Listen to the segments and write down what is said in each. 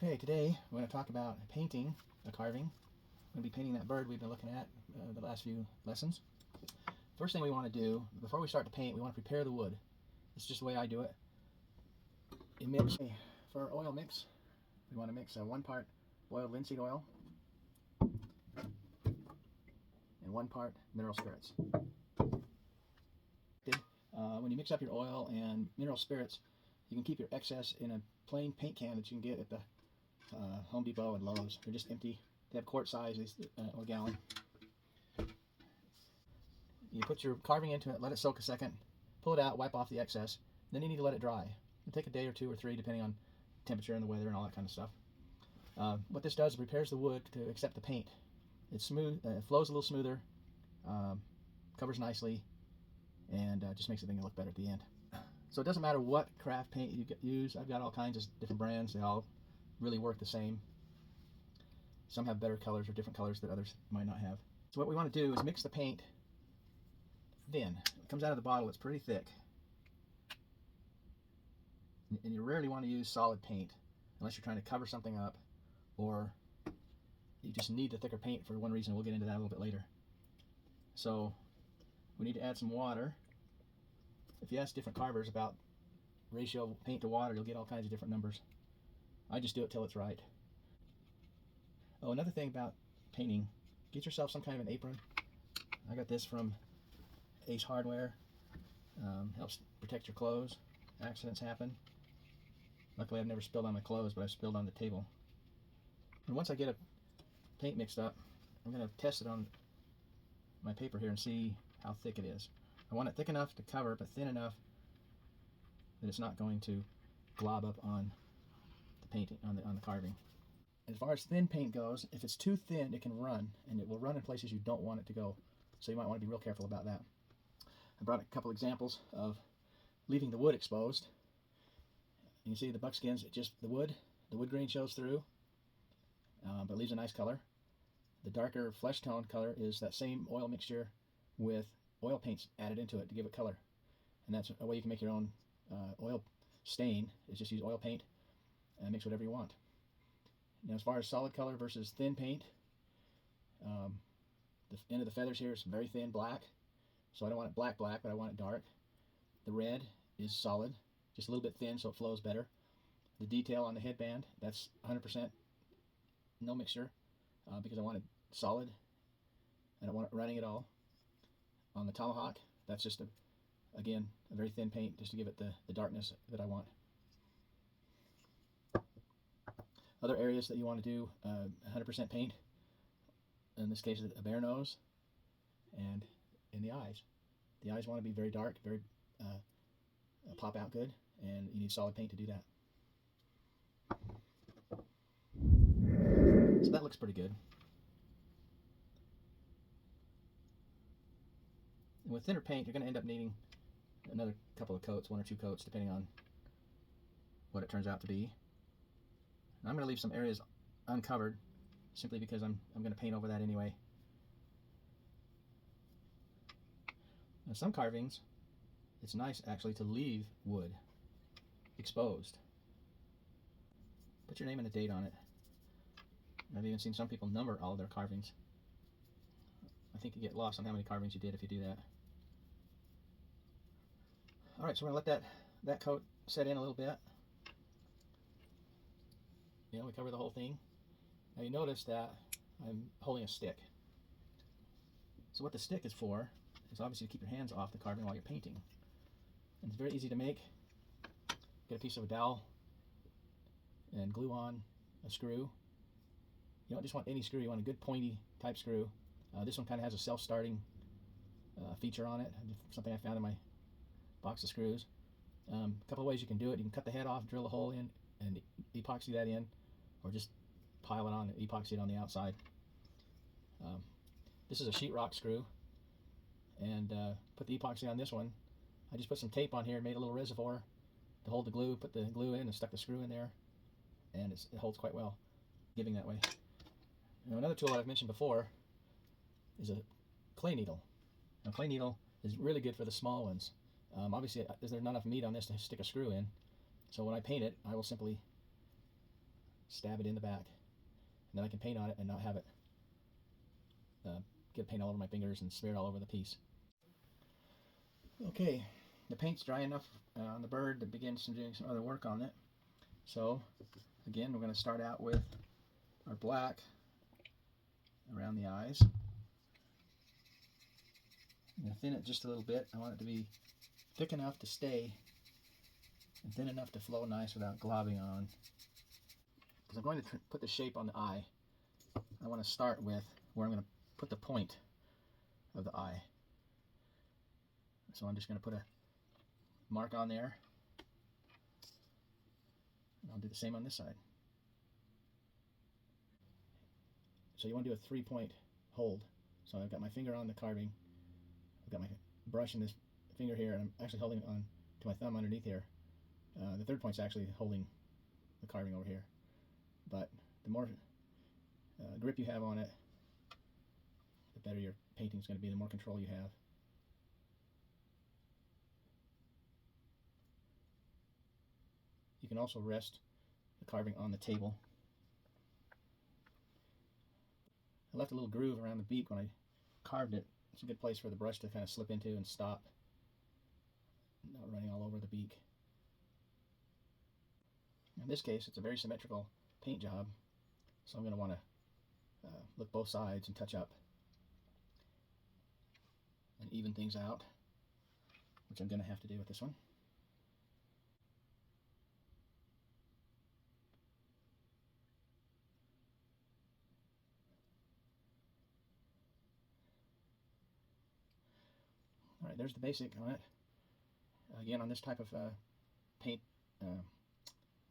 Okay, today we're going to talk about painting a carving. I'm going to be painting that bird we've been looking at the last few lessons. First thing we want to do, before we start to paint, we want to prepare the wood. This is just the way I do it. You mix, for our oil mix, we want to mix 1 part boiled linseed oil and 1 part mineral spirits. When you mix up your oil and mineral spirits, you can keep your excess in a plain paint can that you can get at the Home Depot and Lowe's. They're just empty. They have quart size or gallon. You put your carving into it, let it soak a second, pull it out, wipe off the excess. Then you need to let it dry. It'll take a day or 2 or 3 depending on temperature and the weather and all that kind of stuff. What this does is prepares the wood to accept the paint. It's smooth, it flows a little smoother, covers nicely, and just makes the thing look better at the end. So it doesn't matter what craft paint you use. I've got all kinds of different brands. They all really work the same. Some have better colors or different colors that others might not have. So what we want to do is mix the paint thin. It comes out of the bottle, it's pretty thick. And you rarely want to use solid paint unless you're trying to cover something up, or you just need the thicker paint for one reason. We'll get into that a little bit later. So we need to add some water. If you ask different carvers about ratio of paint to water, you'll get all kinds of different numbers. I just do it till it's right. Oh, another thing about painting, get yourself some kind of an apron. I got this from Ace Hardware. Helps protect your clothes. Accidents happen. Luckily I've never spilled on my clothes, but I've spilled on the table. And once I get a paint mixed up, I'm going to test it on my paper here and see how thick it is. I want it thick enough to cover, but thin enough that it's not going to glob up on the painting, on the carving. As far as thin paint goes, if it's too thin, it can run, and it will run in places you don't want it to go. So you might want to be real careful about that. I brought a couple examples of leaving the wood exposed. You can see the buckskins, just the wood grain shows through, but leaves a nice color. The darker flesh tone color is that same oil mixture with oil paints added into it to give it color. And that's a way you can make your own oil stain, is just use oil paint and mix whatever you want. Now as far as solid color versus thin paint, the end of the feathers here is very thin black, so I don't want it black, but I want it dark. The red is solid, just a little bit thin so it flows better. The detail on the headband, that's 100% no mixture, because I want it solid. I don't want it running at all. On the tomahawk, that's just again a very thin paint just to give it the darkness that I want. Other areas that you want to do 100% paint, in this case a bare nose, and in the eyes. The eyes want to be very dark, very pop out good, and you need solid paint to do that. So that looks pretty good. And with thinner paint, you're going to end up needing another couple of coats, 1 or 2 coats, depending on what it turns out to be. And I'm going to leave some areas uncovered, simply because I'm going to paint over that anyway. Now some carvings, it's nice actually to leave wood exposed. Put your name and a date on it. I've even seen some people number all of their carvings. I think you get lost on how many carvings you did if you do that. Alright, so we're going to let that coat set in a little bit. You know, we cover the whole thing. Now you notice that I'm holding a stick. So what the stick is for is obviously to keep your hands off the carving while you're painting. And it's very easy to make. Get a piece of a dowel and glue on a screw. You don't just want any screw, you want a good pointy type screw. This one kind of has a self-starting feature on it, something I found in my box of screws. A couple of ways you can do it. You can cut the head off, drill a hole in, and epoxy that in, or just pile it on and epoxy it on the outside. This is a sheetrock screw, and put the epoxy on this one. I just put some tape on here and made a little reservoir to hold the glue, put the glue in and stuck the screw in there, and it holds quite well, giving that way. Now another tool that I've mentioned before is a clay needle. Now clay needle is really good for the small ones. Obviously, there's not enough meat on this to stick a screw in, so when I paint it, I will simply stab it in the back, and then I can paint on it and not have it get paint all over my fingers and smear it all over the piece. Okay, the paint's dry enough on the bird to begin doing some other work on it. So again, we're going to start out with our black around the eyes. I'm going to thin it just a little bit. I want it to be thick enough to stay and thin enough to flow nice without globbing on. Because I'm going to put the shape on the eye, I want to start with where I'm going to put the point of the eye. So I'm just going to put a mark on there. And I'll do the same on this side. So you want to do a 3-point hold. So I've got my finger on the carving. I've got my brush in this finger here, and I'm actually holding it on to my thumb underneath here. The third point's actually holding the carving over here. But the more grip you have on it, the better your painting's going to be, the more control you have. You can also rest the carving on the table. I left a little groove around the beak when I carved it. It's a good place for the brush to kind of slip into and stop, not running all over the beak. In this case, it's a very symmetrical paint job, so I'm going to want to look both sides and touch up and even things out, which I'm going to have to do with this one. Alright, there's the basic on it. Again, on this type of paint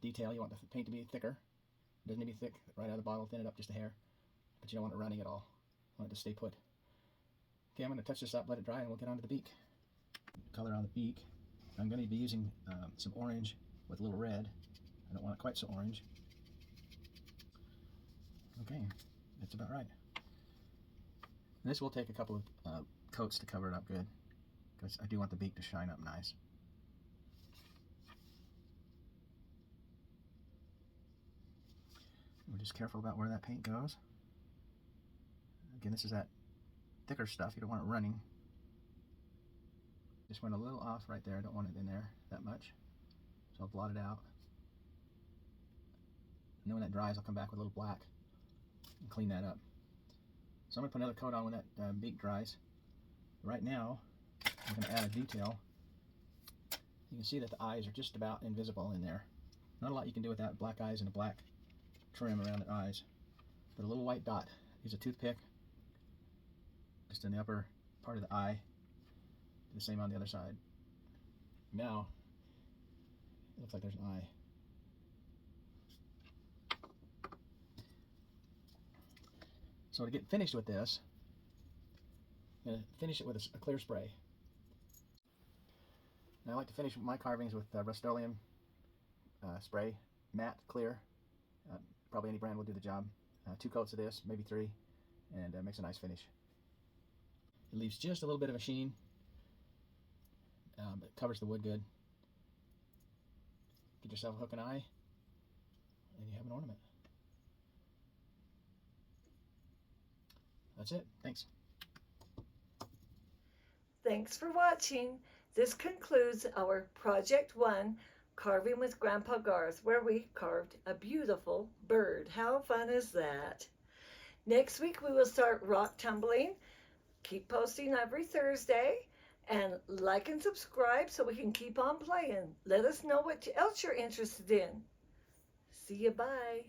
detail, you want the paint to be thicker. It doesn't need to be thick right out of the bottle, thin it up just a hair, but you don't want it running at all. You want it to stay put. Okay, I'm going to touch this up, let it dry, and we'll get onto the beak. Color on the beak. I'm going to be using some orange with a little red. I don't want it quite so orange. Okay, that's about right. And this will take a couple of coats to cover it up good, because I do want the beak to shine up nice. We're just careful about where that paint goes. Again, this is that thicker stuff. You don't want it running. Just went a little off right there. I don't want it in there that much. So I'll blot it out. And then when that dries, I'll come back with a little black and clean that up. So I'm going to put another coat on when that beak dries. Right now, I'm going to add a detail. You can see that the eyes are just about invisible in there. Not a lot you can do with that, black eyes and a black trim around the eyes. But a little white dot. Use a toothpick just in the upper part of the eye. Do the same on the other side. Now, it looks like there's an eye. So to get finished with this, I'm going to finish it with a clear spray. Now I like to finish my carvings with Rust-Oleum spray, matte, clear. Probably any brand will do the job. 2 coats of this, maybe 3, and makes a nice finish. It leaves just a little bit of a sheen, but covers the wood good. Get yourself a hook and eye, and you have an ornament. That's it. Thanks. Thanks for watching. This concludes our Project 1 Carving with Grandpa Garth, where we carved a beautiful bird. How fun is that? Next week we will start rock tumbling. Keep posting every Thursday, and like and subscribe so we can keep on playing. Let us know what else you're interested in. See you, bye.